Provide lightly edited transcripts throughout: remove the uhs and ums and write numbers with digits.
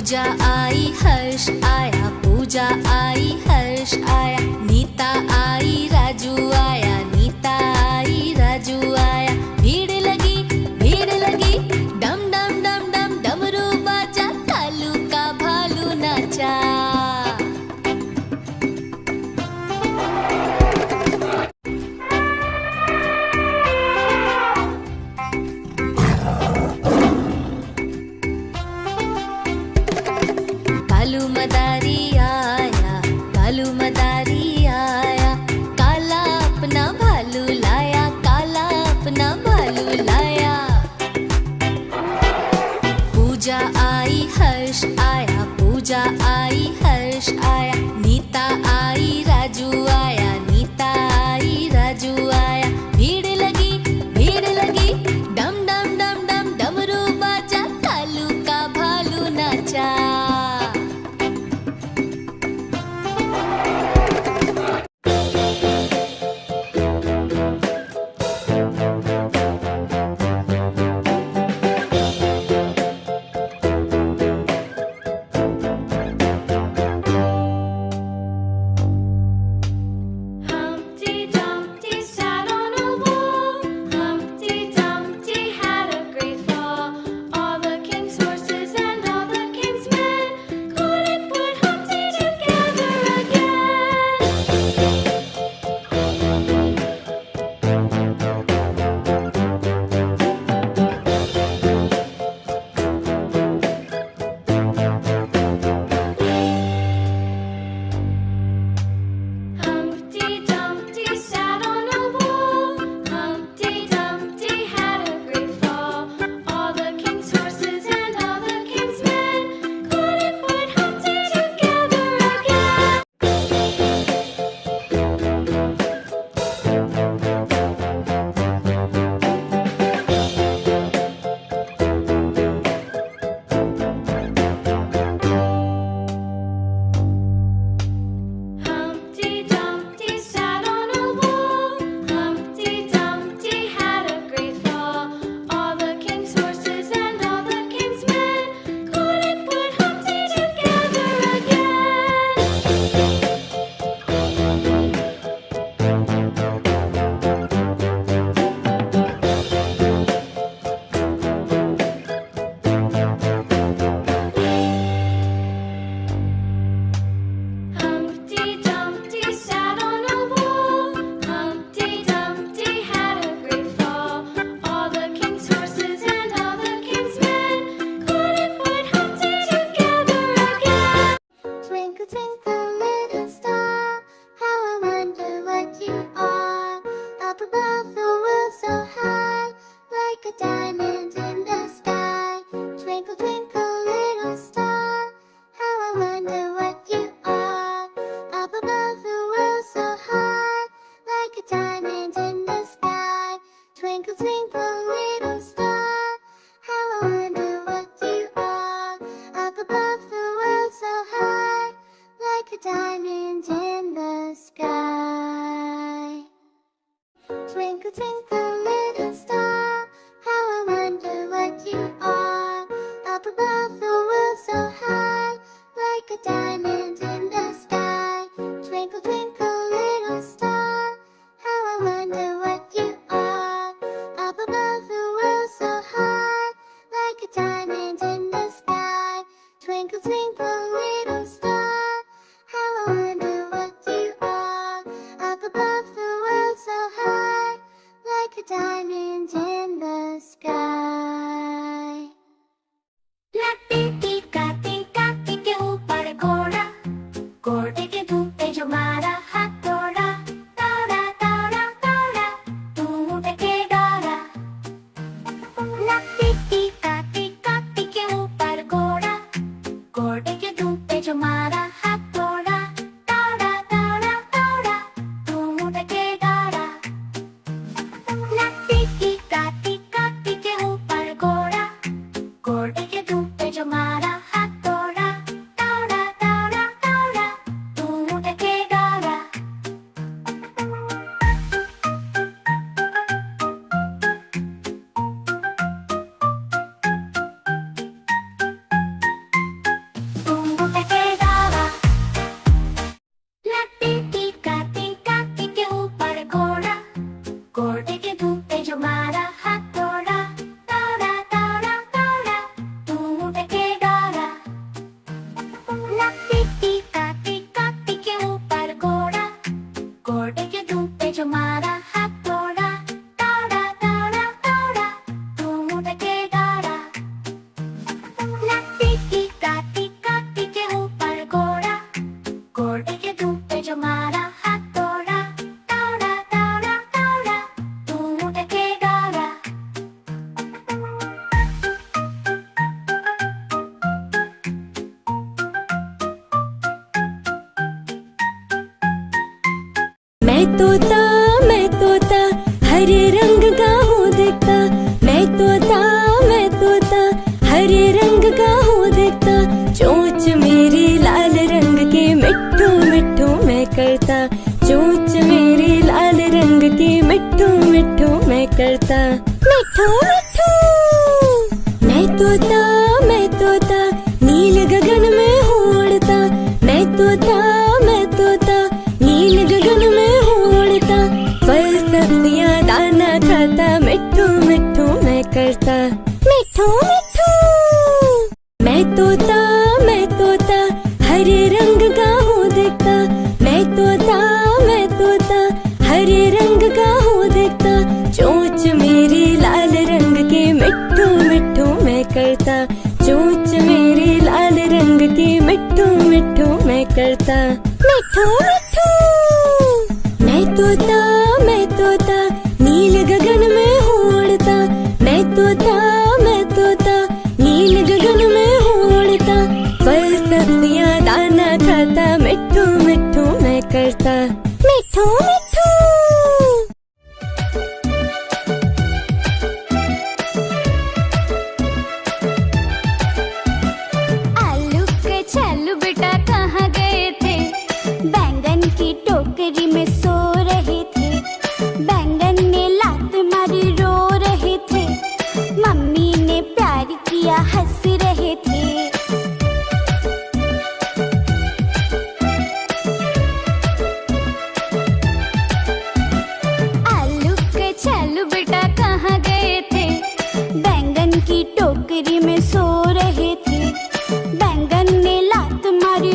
पूजा आई हर्ष आया, पूजा आई हर्ष आया। नीता आई राजू आया, नीता आई राजू आया। भीड़ लगी, डम डम डम डम डमरू बाजा, कालू का भालू नाचा। कालू मदारी आया, कालू मदारी आया। काला अपना भालू लाया, काला अपना भालू लाया। पूजा आई हर्ष आया, पूजा आई हर्ष आया। नीता आई राजू आया, नीता आई राजू आया। भीड़ लगी, डम डम डम डम डमरू बाजा, कालू का भालू नाचा। मैं तोता हरे रंग का हूँ दिखता। मैं तोता हरे रंग का हूँ दिखता। चोंच मेरी लाल रंग की मिट्ठू मिट्ठू मैं करता। चोंच मेरी लाल रंग की मिट्ठू मिट्ठू मैं करता। मिट्ठू मिट्ठू मैं तोता नील गगन में हूँ उड़ता। मैं तोता नील गगन में हूँ उड़ता। फल सब्जियाँ दाना खाता मिट्ठू मिट्ठू मैं करता। मिट्ठू मिट्ठू मैं तोता हरे रंग का हूँ दिखता। मैं तोता हरे रंग का हूँ दिखता। चोंच मेरी लाल रंग की मिट्ठू मिट्ठू मैं करता। चोंच मेरी लाल रंग की मिट्ठू मिट्ठू मैं करता। मिट्ठू मिट्ठू मैं तोता नील गगन में हूँ उड़ता। मैं तोता नील गगन में हूँ उड़ता। फल सब्जियाँ दाना खाता मिट्ठू मिट्ठू मैं करता। मिट्ठू मिट्ठू आलू के छल्लू बेटा कहाँ गए थे? बैंगन की टोकरी में सो रहे थे। बैंगन ने लात मारी रो रहे थे। मम्मी ने प्यार किया हंस रहे थे। आलू के छल्लू बेटा कहाँ गए थे? बैंगन की टोकरी में सो रहे थे। बैंगन ने लात मारी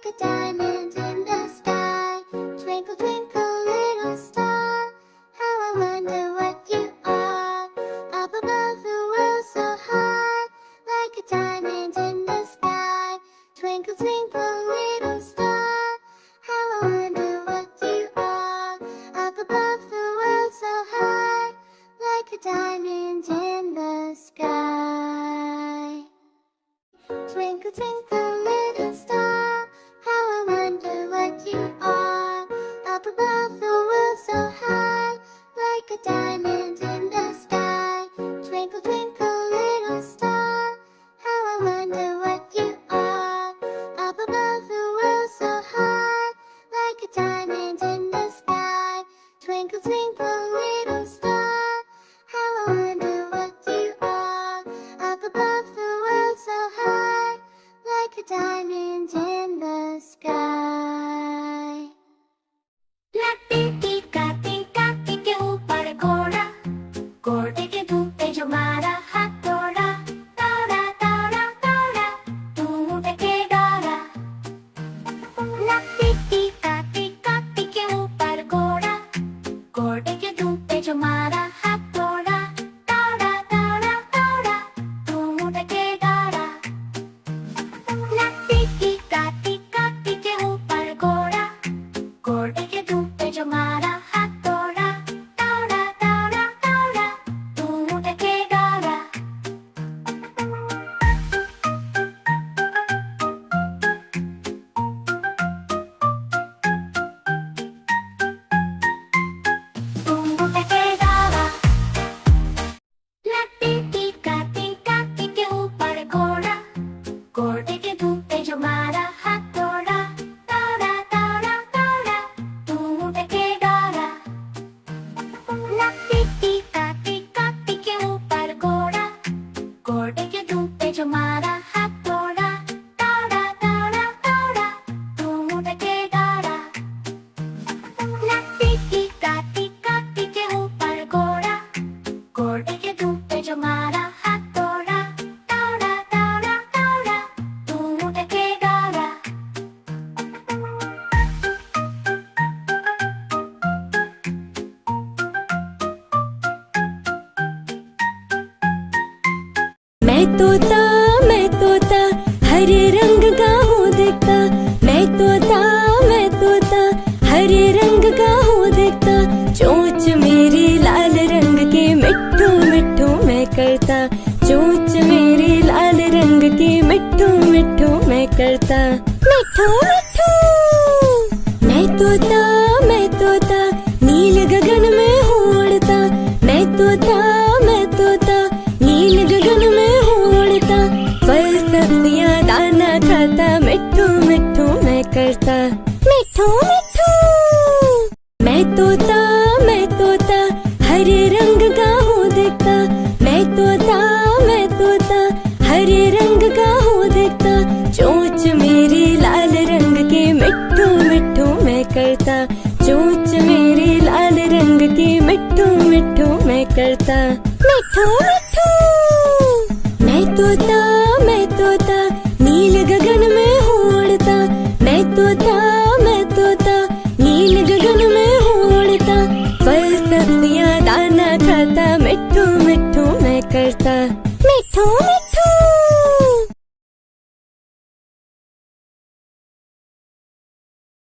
like a diamond in the sky. Twinkle, twinkle, little star, how I wonder what you are. Up above the world so high, like a diamond in the sky. Twinkle, twinkle, little star, how I wonder what you are. Up above the world so high, like a diamond in the sky. Twinkle, twinkle, little star, how I wonder what you are. Up above the world so high, like a diamond in the sky. Twinkle, twinkle, little star, how I wonder what you are. Up above the world so high, like a diamond in the sky. Twinkle, twinkle, little star, how I wonder what you are. Up above the world so high, like a diamond in the sky. लट्टी टीका टीका के ऊपर घोड़ा, घोड़े के धूप पे जो मारा हाथ तोड़ा, तोड़ा तोड़ा तोड़ा, तू उठके डरा। लट्टी टीका के ऊपर घोड़ा, घोड़े के धूप पे जो मारा हाथ तोड़ा, तोड़ा तोड़ा तोड़ा, तू उठके डरा। लट्टी टीका के ऊपर घोड़ा, घोड़े के धूप पे जो मारा हाथ तोड़ा, तोड़ा तोड़ा तोड़ा, तू उठके डरा। तू उठके डरा। लट्टी टीका के ऊपर घोड़ा, घोड़े के धूप पे जो मारा हाथ तोड़ा, तोड़ा तोड़ा तोड़ा, तू उठके डरा। लट्टी टीका के ऊपर घोड़ा, घोड़े के धूप पे जो मारा हाथ तोड़ा, तोड़ा तोड़ा तोड़ा, तू उठके डरा। लट्टी टीका के ऊपर घोड़ा, घोड़े के धूप पे जो मारा हाथ तोड़ा, तोड़ा तोड़ा तोड़ा, तू उठके डरा। मैं तोता हरे रंग का हूँ दिखता। मैं तोता हरे रंग का हूँ दिखता। चोंच मेरी लाल रंग की मिट्ठू मिट्ठू मैं करता। चोंच मेरी लाल रंग की मिट्ठू मिट्ठू मैं करता। मिट्ठू मिट्ठू। मैं तोता नील गगन में हूँ उड़ता। मैं तोता नील गगन में हूँ उड़ता। फल सब्जियाँ दाना खाता। मिट्ठू मिट्ठू मैं करता। मिट्ठू मिट्ठू। मैं तोता हरे रंग का हूँ दिखता। मैं तोता हरे रंग का हूँ दिखता। चोंच मेरी लाल रंग की मिट्ठू मिट्ठू मैं करता। चोंच मेरी लाल रंग की मिट्ठू मिट्ठू मैं करता। मिट्ठू मिट्ठू। मैं तोता नील गगन में हूँ उड़ता। मैं तोता नील गगन में हूँ उड़ता। फल सब्जियाँ दाना खाता। मिट्ठू मिट्ठू मैं करता। मिट्ठू मिट्ठू।